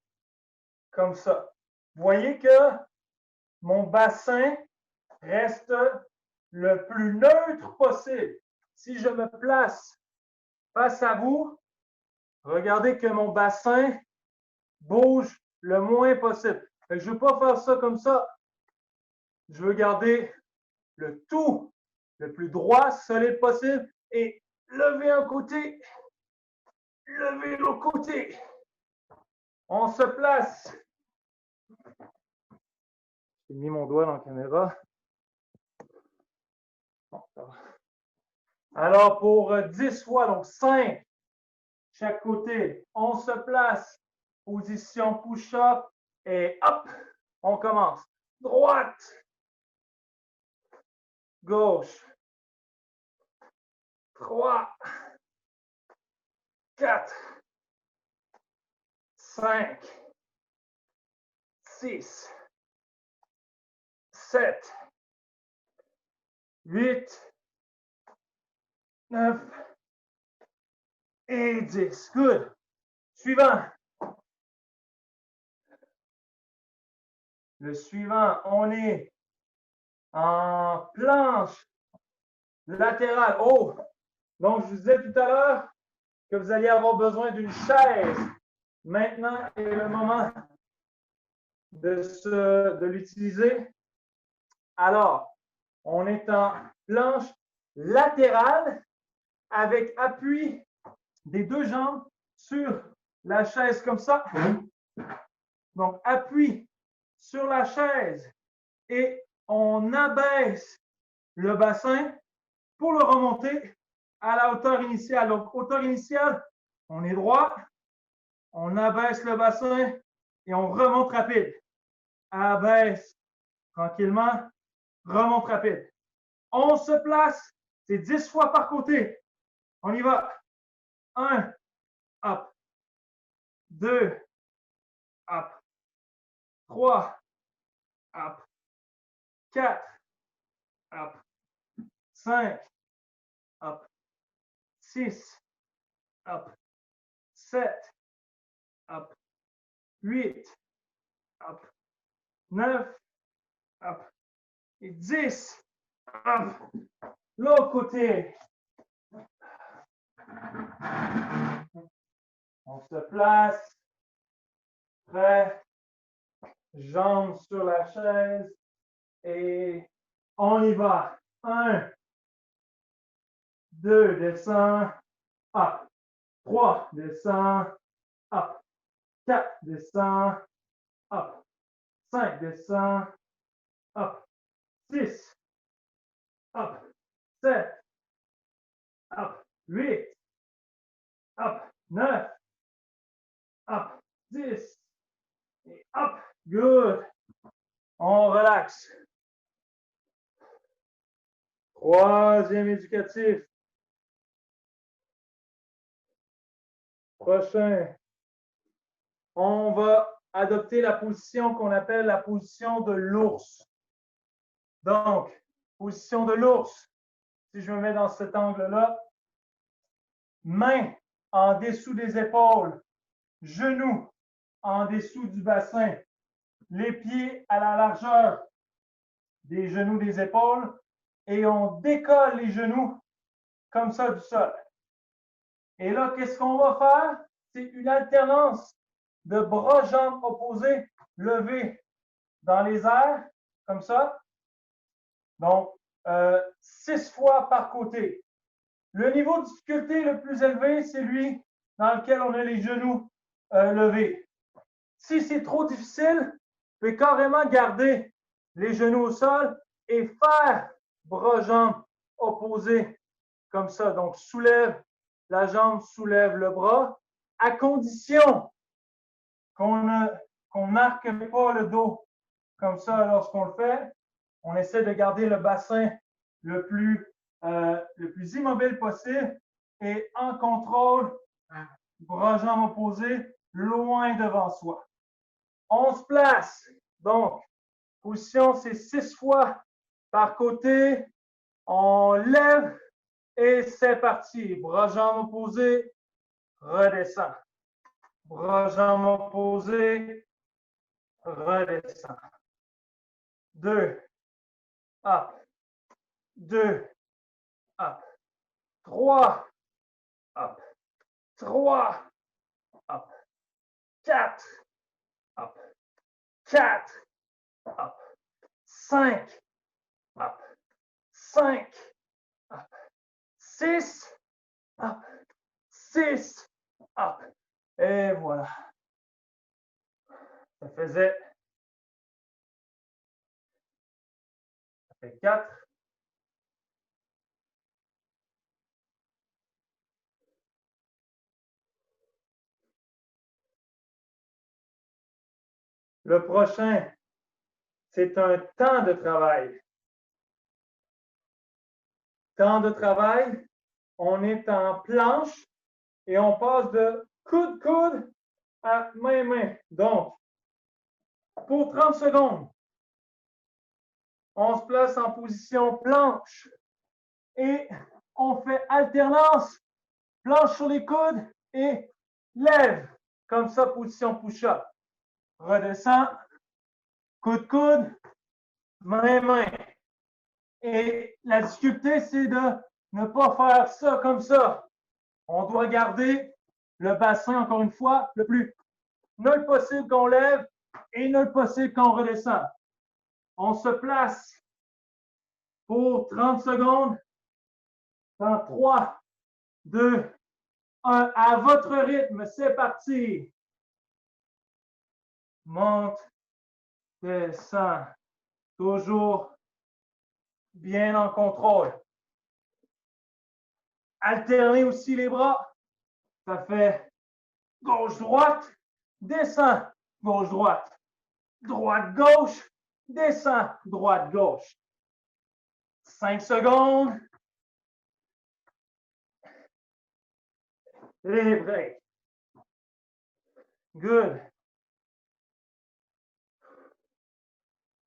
comme ça. Vous voyez que mon bassin reste le plus neutre possible. Si je me place face à vous, regardez que mon bassin bouge le moins possible. Je ne veux pas faire ça comme ça. Je veux garder le tout le plus droit, solide possible et lever un côté, lever l'autre côté. On se place. J'ai mis mon doigt dans la caméra. Bon, ça va. Alors, pour 10 fois, donc 5 chaque côté, on se place. Position push-up et hop, on commence. Droite, gauche, 3, 4, 5, 6, 7, 8, 9 et 10. Good. Suivant. Le suivant, on est en planche latérale. Oh! Donc, je vous disais tout à l'heure que vous alliez avoir besoin d'une chaise. Maintenant est le moment de l'utiliser. Alors, on est en planche latérale avec appui des deux jambes sur la chaise comme ça. Donc, appui sur la chaise et on abaisse le bassin pour le remonter à la hauteur initiale. Donc, hauteur initiale, on est droit, on abaisse le bassin et on remonte rapide. Abaisse tranquillement, remonte rapide. On se place, c'est 10 fois par côté. On y va. 1, hop. 2, hop. 3, hop. 4, up. 5, up. 6, up. 7, up. 8, up. 9, up. Et 10, up. L'autre côté. On se place. Prêt. Jambes sur la chaise. Et on y va. 1, 2, descend. Up. 3, descend. Up. 4, descend. Up. 5, descend. Up. 6, up. 7, up. 8, up. 9, up. 10, et up. Good. On relaxe. Troisième éducatif. Prochain. On va adopter la position qu'on appelle la position de l'ours. Donc, position de l'ours. Si je me mets dans cet angle-là, main en dessous des épaules, genoux en dessous du bassin, les pieds à la largeur des genoux des épaules et on décolle les genoux comme ça du sol. Et là, qu'est-ce qu'on va faire? C'est une alternance de bras-jambes opposés levés dans les airs, comme ça. Donc, 6 fois par côté. Le niveau de difficulté le plus élevé, c'est lui dans lequel on a les genoux levés. Si c'est trop difficile, vous pouvez carrément garder les genoux au sol et faire bras-jambes opposés comme ça. Donc, soulève la jambe, soulève le bras, à condition qu'on n'arque pas le dos comme ça lorsqu'on le fait. On essaie de garder le bassin le plus immobile possible et en contrôle, bras-jambes opposés, loin devant soi. On se place. Donc, position, c'est 6 fois par côté. On lève et c'est parti. Bras-jambes opposés, redescend. Bras-jambes opposés, redescend. 2, up. 2, up. 3, up. 3, up. 4, up. 4, up. 5, up. 5, up. 6, up. 6, up. Et voilà. Ça fait 4. Le prochain, c'est un temps de travail. Temps de travail, on est en planche et on passe de coude-coude à main-main. Donc, pour 30 secondes, on se place en position planche et on fait alternance, planche sur les coudes et lève. Comme ça, position push-up. Redescend, coude-coude, main-main. Et la difficulté, c'est de ne pas faire ça comme ça. On doit garder le bassin, encore une fois, le plus nul possible qu'on lève et nul possible qu'on redescend. On se place pour 30 secondes dans 3, 2, 1. À votre rythme, c'est parti. Monte, descend. Toujours bien en contrôle. Alternez aussi les bras. Ça fait gauche-droite, descend, gauche-droite. Droite-gauche, descend, droite-gauche. 5 secondes. Les breaks. Good.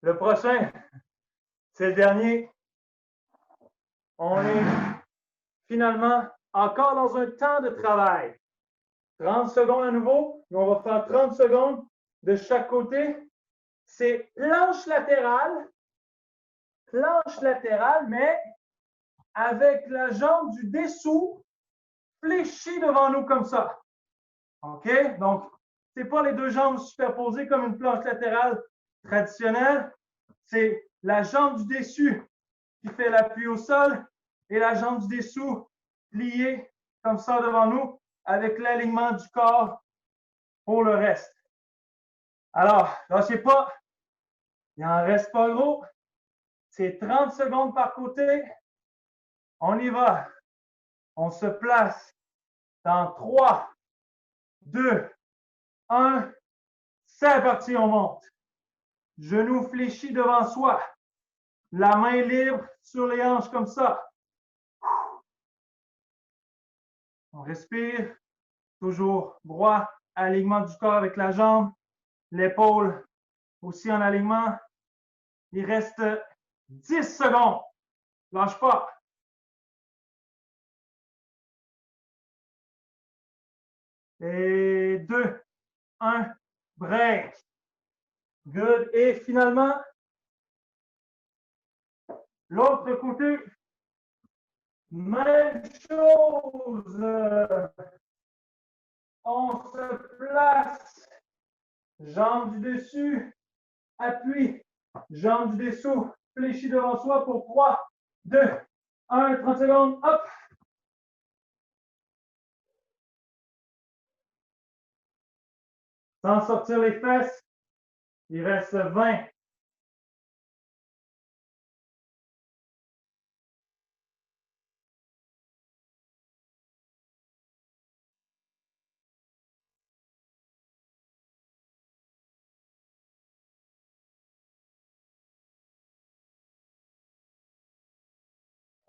Le prochain, c'est le dernier. On est finalement encore dans un temps de travail. 30 secondes à nouveau. On va faire 30 secondes de chaque côté. C'est planche latérale, mais avec la jambe du dessous fléchie devant nous comme ça. OK? Donc, ce n'est pas les deux jambes superposées comme une planche latérale traditionnelle. C'est la jambe du dessus qui fait l'appui au sol et la jambe du dessous pliée comme ça devant nous avec l'alignement du corps pour le reste. Alors, lâchez pas. Il n'en reste pas gros. C'est 30 secondes par côté. On y va. On se place dans 3, 2, 1. C'est parti, on monte. Genou fléchi devant soi. La main libre sur les hanches comme ça. On respire. Toujours droit, alignement du corps avec la jambe. L'épaule aussi en alignement. Il reste 10 secondes. Lâche pas. Et 2, 1, break. Good. Et finalement, l'autre côté, même chose. On se place. Jambe du dessus, appui. Jambe du dessous, fléchie devant soi pour 3, 2, 1, 30 secondes. Hop. Sans sortir les fesses, il reste 20.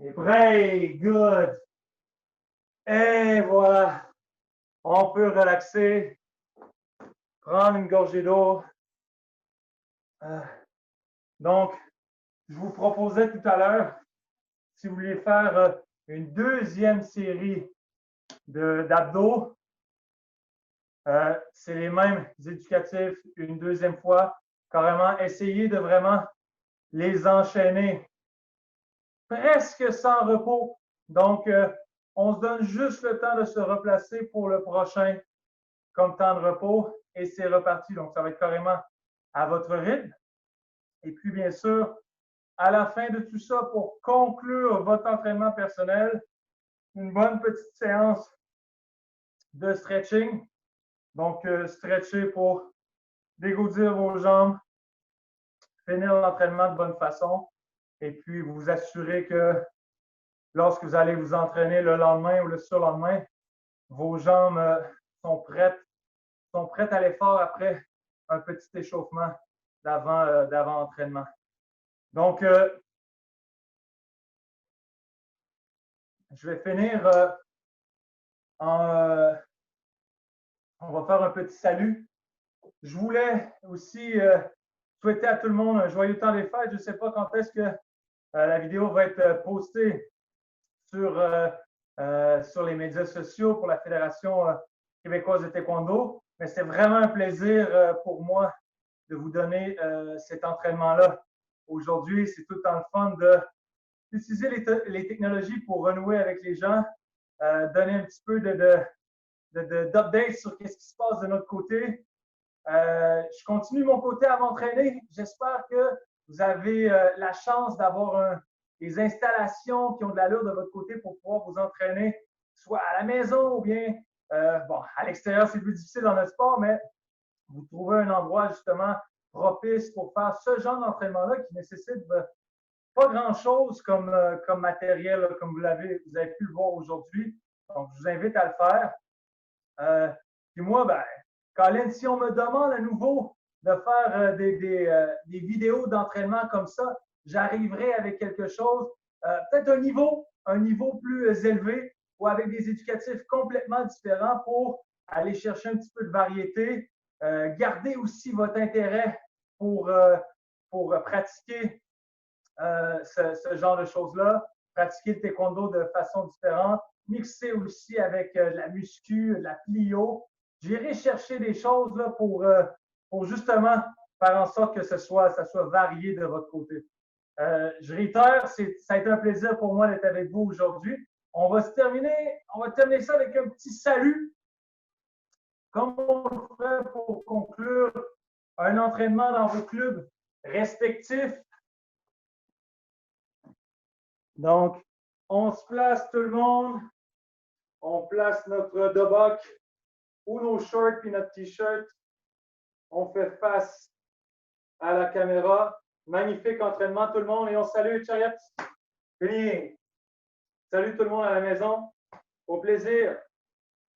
Et break, good. Et voilà. On peut relaxer, prendre une gorgée d'eau. Donc, je vous proposais tout à l'heure, si vous vouliez faire une deuxième série d'abdos, c'est les mêmes éducatifs une deuxième fois. Carrément, essayez de vraiment les enchaîner presque sans repos. Donc, on se donne juste le temps de se replacer pour le prochain comme temps de repos et c'est reparti. Donc, ça va être carrément à votre rythme. Et puis, bien sûr, à la fin de tout ça, pour conclure votre entraînement personnel, une bonne petite séance de stretching. Donc, stretcher pour dégourdir vos jambes, finir l'entraînement de bonne façon et puis vous assurer que lorsque vous allez vous entraîner le lendemain ou le surlendemain, vos jambes sont prêtes à l'effort après un petit échauffement d'avant-entraînement. Donc, je vais finir on va faire un petit salut. Je voulais aussi souhaiter à tout le monde un joyeux temps des fêtes. Je ne sais pas quand est-ce que la vidéo va être postée sur les médias sociaux pour la Fédération québécoise de taekwondo, mais c'est vraiment un plaisir pour moi de vous donner cet entraînement-là. Aujourd'hui, c'est tout le temps le fun d'utiliser les technologies pour renouer avec les gens, donner un petit peu d'update sur ce qui se passe de notre côté. Je continue mon côté à m'entraîner. J'espère que vous avez la chance d'avoir des installations qui ont de l'allure de votre côté pour pouvoir vous entraîner, soit à la maison ou bien, à l'extérieur, c'est plus difficile dans notre sport, mais vous trouvez un endroit justement propice pour faire ce genre d'entraînement-là qui nécessite pas grand-chose comme matériel, comme vous avez pu le voir aujourd'hui. Donc, je vous invite à le faire. Puis moi, Colin, si on me demande à nouveau de faire des vidéos d'entraînement comme ça, j'arriverai avec quelque chose, peut-être un niveau plus élevé ou avec des éducatifs complètement différents pour aller chercher un petit peu de variété. Gardez aussi votre intérêt pour pratiquer ce genre de choses-là. pratiquer le taekwondo de façon différente, mixer aussi avec de la muscu, de la plio. J'irai chercher des choses là, pour justement faire en sorte que ça soit varié de votre côté. Je réitère, ça a été un plaisir pour moi d'être avec vous aujourd'hui. On va terminer ça avec un petit salut, comme on le fait pour conclure un entraînement dans vos clubs respectifs. Donc, on se place tout le monde, on place notre dobok ou nos shorts puis notre t-shirt. On fait face à la caméra. Magnifique entraînement tout le monde et on salue Chariot. Fini. Salut tout le monde à la maison. Au plaisir.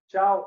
Ciao.